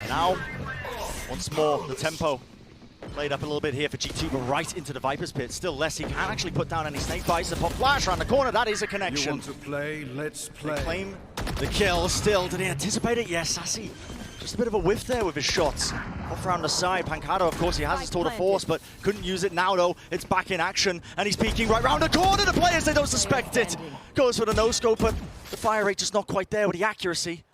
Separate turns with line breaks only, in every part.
Now, once more, the tempo played up a little bit here for G2, but right into the Viper's pit. Still less, he can't actually put down any snake bites. The pop flash around the corner, that is a connection.
You want to play? Let's play.
They claim the kill still. Did he anticipate it? Yes, Sassy. Just a bit of a whiff there with his shots. Off around the side. Pancado, of course, he has his tour de force, but couldn't use it now, though. It's back in action, and he's peeking right round the corner. The players, they don't suspect it. Goes for the no-scope, but the fire rate just not quite there with the accuracy.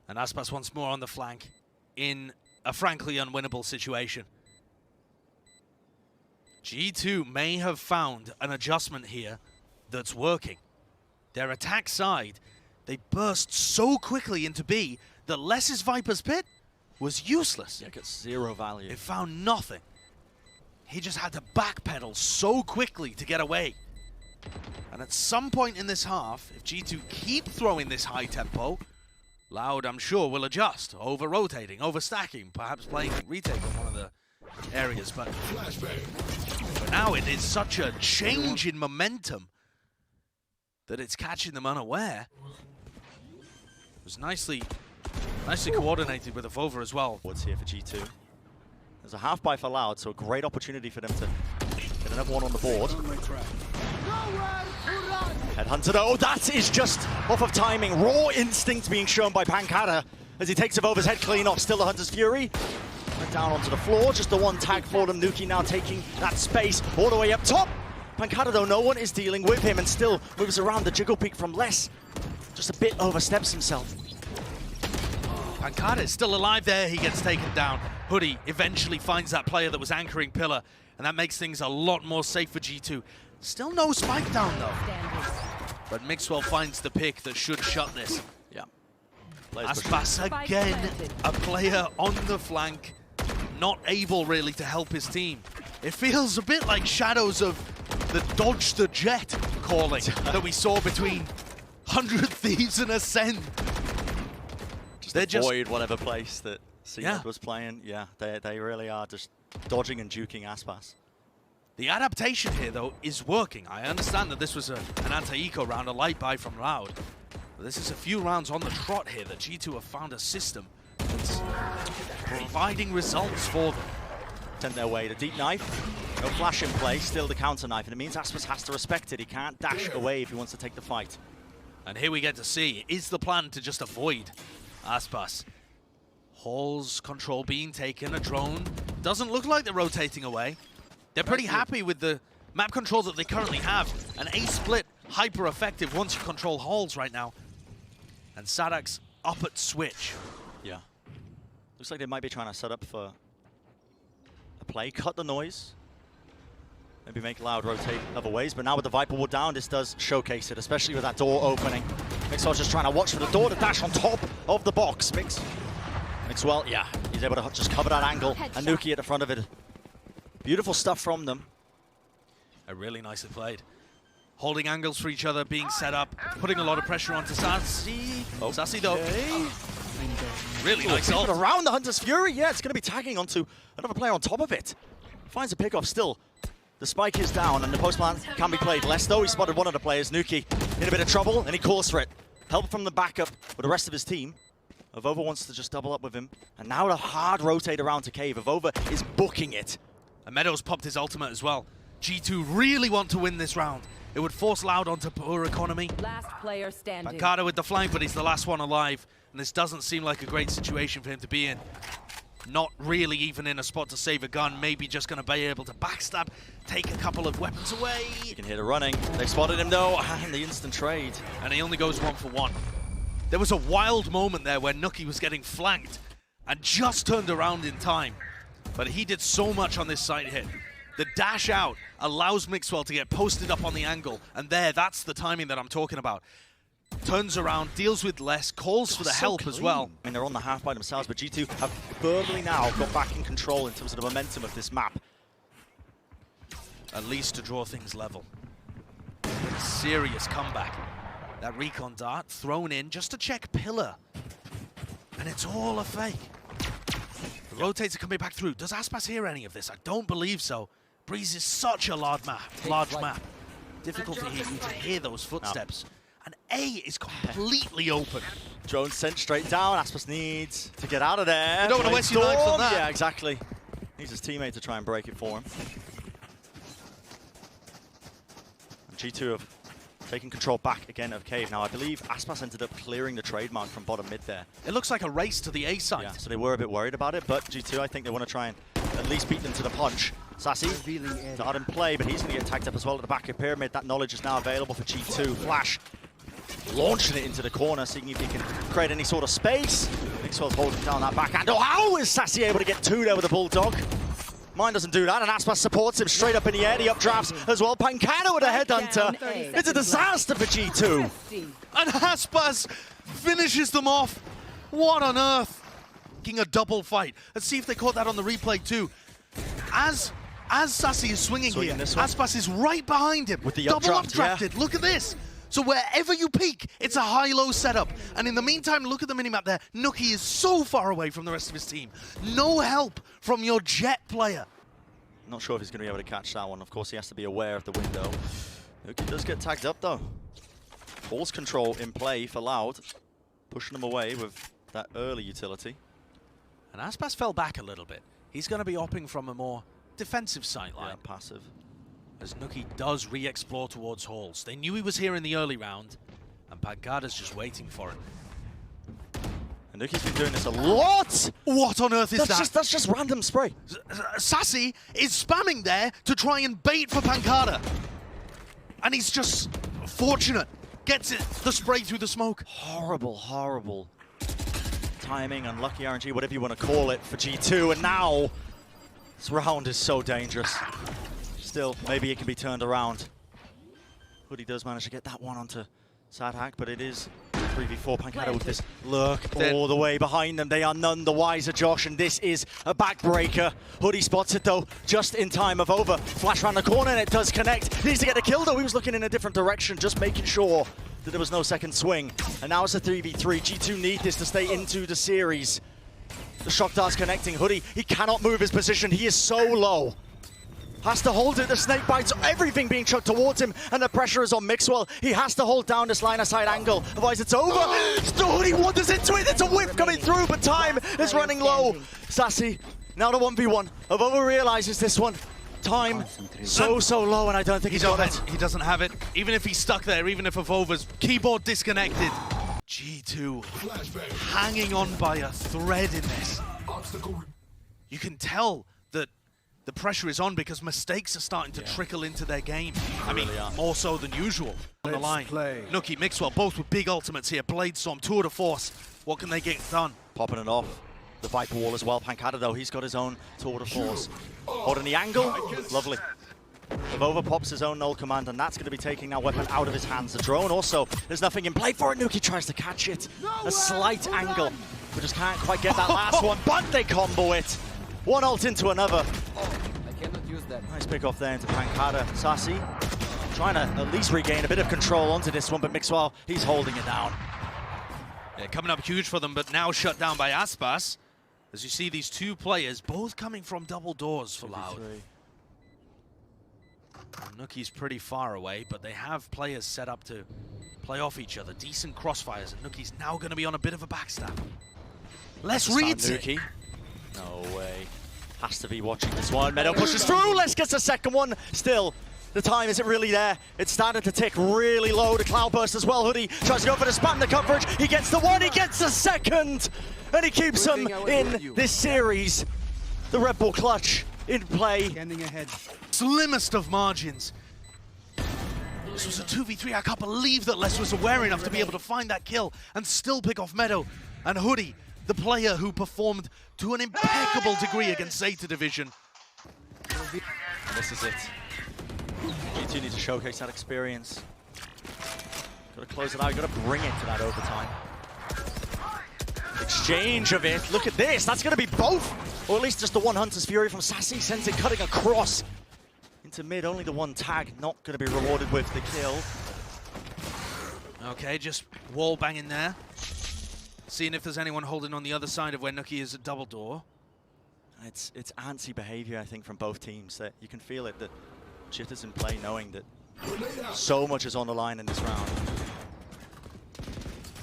And Aspas once more on the flank in a frankly unwinnable situation. G2 may have found an adjustment here that's working. Their attack side, they burst so quickly into B that Less's Viper's Pit was useless.
Yeah, it gets zero value.
It found nothing. He just had to backpedal so quickly to get away. And at some point in this half, if G2 keep throwing this high tempo, Loud, I'm sure, will adjust, over-rotating, over-stacking, perhaps playing retake on one of the areas. But for now, it is such a change in momentum that it's catching them unaware. It was nicely coordinated with Avova as well.
What's here for G2? There's a half buy for Loud, so a great opportunity for them to get another one on the board. Headhunter though, that is just off of timing. Raw instinct being shown by Pancada as he takes Avova's head clean off. Still the Hunter's Fury. Went down onto the floor, just the one tag for them. Nuki now taking that space all the way up top. Pancada though, no one is dealing with him and still moves around the jiggle peak from Less. Just a bit oversteps himself.
Pancada is still alive there, he gets taken down. Hoodie eventually finds that player that was anchoring Pillar, and that makes things a lot more safe for G2. Still no spike down though. But Mixwell finds the pick that should shut this.
Yeah.
Aspas again, a player on the flank, not able really to help his team. It feels a bit like shadows of the dodge the jet calling that we saw between 100 Thieves and Ascend.
They're just avoid whatever place that CNED was playing. Yeah, they really are just dodging and juking Aspas.
The adaptation here, though, is working. I understand that this was an anti-eco round, a light buy from Loud. But this is a few rounds on the trot here that G2 have found a system that's providing results for them.
Sent their way. The deep knife, no flash in play, still the counter knife, and it means Aspas has to respect it. He can't dash away if he wants to take the fight.
And here we get to see, is the plan to just avoid Aspas? Hall's control being taken, a drone. Doesn't look like they're rotating away. They're pretty happy with the map control that they currently have. An A-split, hyper-effective once you control halls right now. And Sadak's up at switch.
Yeah. Looks like they might be trying to set up for a play. Cut the noise. Maybe make Loud rotate other ways. But now with the Viper Ward down, this does showcase it, especially with that door opening. Mixwell's just trying to watch for the door to dash on top of the box. Mixwell, yeah, he's able to just cover that angle. And Nuki at the front of it. Beautiful stuff from them.
Really nicely played. Holding angles for each other, being set up, putting a lot of pressure onto Sassy. Sassy though. Really nice ult.
Around the Hunter's Fury, yeah, it's going to be tagging onto another player on top of it. Finds a pickoff still. The spike is down and the post plant can be played. Less though, he spotted one of the players, Nuki, in a bit of trouble and he calls for it. Help from the backup with the rest of his team. Avova wants to just double up with him. And now a hard rotate around to Cave. Avova is booking it.
And Meadows popped his ultimate as well. G2 really want to win this round. It would force Loud onto poor economy.
Last player standing.
Pancada with the flank, but he's the last one alive. And this doesn't seem like a great situation for him to be in. Not really even in a spot to save a gun. Maybe just going to be able to backstab, take a couple of weapons away.
You can hear the running. They spotted him though, and the instant trade.
And he only goes 1 for 1. There was a wild moment there where Nuki was getting flanked and just turned around in time. But he did so much on this side hit. The dash out allows Mixwell to get posted up on the angle. And that's the timing that I'm talking about. Turns around, deals with Less, calls for the help as well.
I mean, they're on the half by themselves, but G2 have firmly now got back in control in terms of the momentum of this map.
At least to draw things level. Serious comeback. That recon dart thrown in just to check Pillar. And it's all a fake. The rotates are coming back through. Does Aspas hear any of this? I don't believe so. Breeze is such a large map. difficult for you to hear those footsteps. And A is completely open.
Drone sent straight down. Aspas needs to get out of there.
You don't want to waste your lives on that.
Yeah, exactly. Needs his teammate to try and break it for him. And G2 have taken control back again of Cave. Now, I believe Aspas ended up clearing the trademark from bottom mid there.
It looks like a race to the A side.
Yeah, so they were a bit worried about it, but G2, I think they want to try and at least beat them to the punch. Sassy, not in play, but he's going to get tagged up as well at the back of Pyramid. That knowledge is now available for G2. Flash launching it into the corner, seeing if he can create any sort of space. Mixwell's holding down that backhand. Oh, how is Sassy able to get two there with a Bulldog? Mine doesn't do that, and Aspas supports him straight up in the air. The updrafts as well. Pancana with a headhunter. It's a disaster for G2.
And Aspas finishes them off. What on earth? Getting a double fight. Let's see if they caught that on the replay too. As Sassy is swinging here, Aspas is right behind him.
With the
double
updraft,
updrafted. Look at this. So wherever you peek, it's a high-low setup. And in the meantime, look at the minimap there. Nuki is so far away from the rest of his team. No help from your Jet player.
Not sure if he's going to be able to catch that one. Of course, he has to be aware of the window. Nuki does get tagged up, though. Force control in play for Loud. Pushing him away with that early utility.
And Aspas fell back a little bit. He's going to be opting from a more defensive sightline.
Yeah, passive.
As Nuki does re-explore towards halls. They knew he was here in the early round, and Pancada's just waiting for him.
And Nuki's been doing this a lot!
What on earth is that?
That's just random spray.
Sassy is spamming there to try and bait for Pancada. And he's just fortunate. Gets it, the spray through the smoke.
Horrible, horrible timing, unlucky RNG, whatever you want to call it, for G2. And now, this round is so dangerous. Still, maybe it can be turned around. Hoodie does manage to get that one onto Sadhack, but it is 3v4. Pancada with this lurk all the way behind them. They are none the wiser, Josh, and this is a backbreaker. Hoodie spots it, though, just in time of over. Flash around the corner, and it does connect. He needs to get the kill, though. He was looking in a different direction, just making sure that there was no second swing. And now it's a 3v3. G2 need this to stay into the series. The shock dart's connecting. Hoodie, he cannot move his position. He is so low. Has to hold it, the snake bites, everything being chucked towards him, and the pressure is on Mixwell. He has to hold down this line-of-sight angle, otherwise it's over. Hoodie wanders into it, it's a whiff coming through, but time is running low. Sassy, now the 1v1. Avova realizes this one. Time so low, and I don't think he's got it.
He doesn't have it. Even if he's stuck there, even if Avova's keyboard disconnected. G2 hanging on by a thread in this. You can tell that the pressure is on because mistakes are starting to trickle into their game. I mean, more so than usual on the line. Nuki, Mixwell, both with big ultimates here. Bladestorm, tour de force. What can they get done?
Popping it off. The Viper wall as well. Pancada, though, he's got his own tour de force. Holding the angle. Lovely. Avova pops his own null command, and that's going to be taking that weapon out of his hands. The drone also, there's nothing in play for it. Nuki tries to catch it. A slight angle, but just can't quite get that last one, but they combo it. One ult into another.
I cannot use that.
Nice pick off there into Pancada. Sassy trying to at least regain a bit of control onto this one, but Mixwell, he's holding it down.
Yeah, coming up huge for them, but now shut down by Aspas. As you see these two players, both coming from double doors for Loud. Nuki's pretty far away, but they have players set up to play off each other. Decent crossfires, and Nuki's now going to be on a bit of a backstab. Let's read
Nuki. No way. Has to be watching this one. Meadow pushes through. Let's get the second one. Still, the time isn't really there. It's started to tick really low. The Cloudburst as well. Hoodie tries to go for the spam, the coverage. He gets the one, he gets the second. And he keeps them in this series. The Red Bull clutch in play.
Slimmest of margins. This was a 2v3. I can't believe that Les was aware enough to be able to find that kill and still pick off Meadow. And Hoodie, the player who performed to an impeccable degree against Zeta Division.
And this is it. G2 needs to showcase that experience. Got to close it out, got to bring it to that overtime. Exchange of it, look at this, that's going to be both! Or at least just the one Hunter's Fury from Sassy sends it cutting across into mid, only the one tag, not going to be rewarded with the kill.
Okay, just wall banging there. Seeing if there's anyone holding on the other side of where Nuki is at double door.
It's antsy behavior, I think, from both teams. That you can feel it, that Jitters in play knowing that So much is on the line in this round.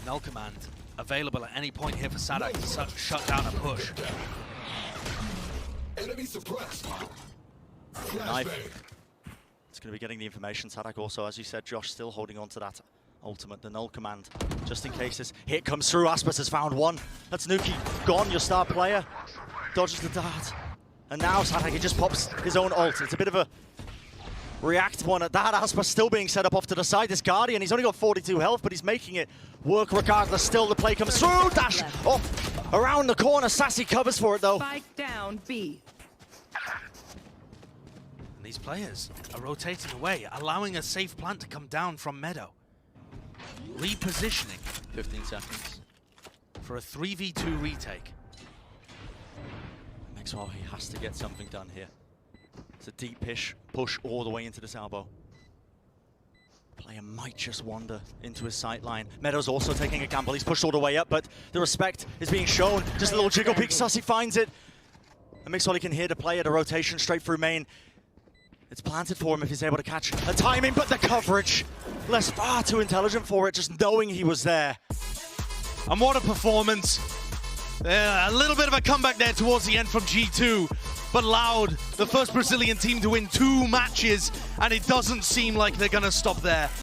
Null command available at any point here for Sadak to shut down a push.
Enemy suppressed.
Knife. It's going to be getting the information. Sadak also, as you said, Josh, still holding on to that ultimate, the null command, just in case this hit comes through. Aspas has found one. That's Nuki gone, your star player. Dodges the dart. And now Sadak, he just pops his own ult. It's a bit of a react one at that. Aspas still being set up off to the side. This Guardian, he's only got 42 health, but he's making it work regardless. Still, the play comes through. Dash off around the corner. Sassy covers for it, though.
Spike down, B.
And these players are rotating away, allowing a safe plant to come down from Meadow. Repositioning
15 seconds.
for a 3v2 retake.
Maxwell, he has to get something done here. It's a deep push all the way into this elbow. Player might just wander into his sight line. Meadow's also taking a gamble. He's pushed all the way up, but the respect is being shown. Just a little jiggle peek. Sussy finds it. And Mixolly can hear the player, the rotation straight through main. It's planted for him if he's able to catch the timing, but the coverage. Les far too intelligent for it, just knowing he was there.
And what a performance. A little bit of a comeback there towards the end from G2. But Loud, the first Brazilian team to win 2 matches, and it doesn't seem like they're going to stop there.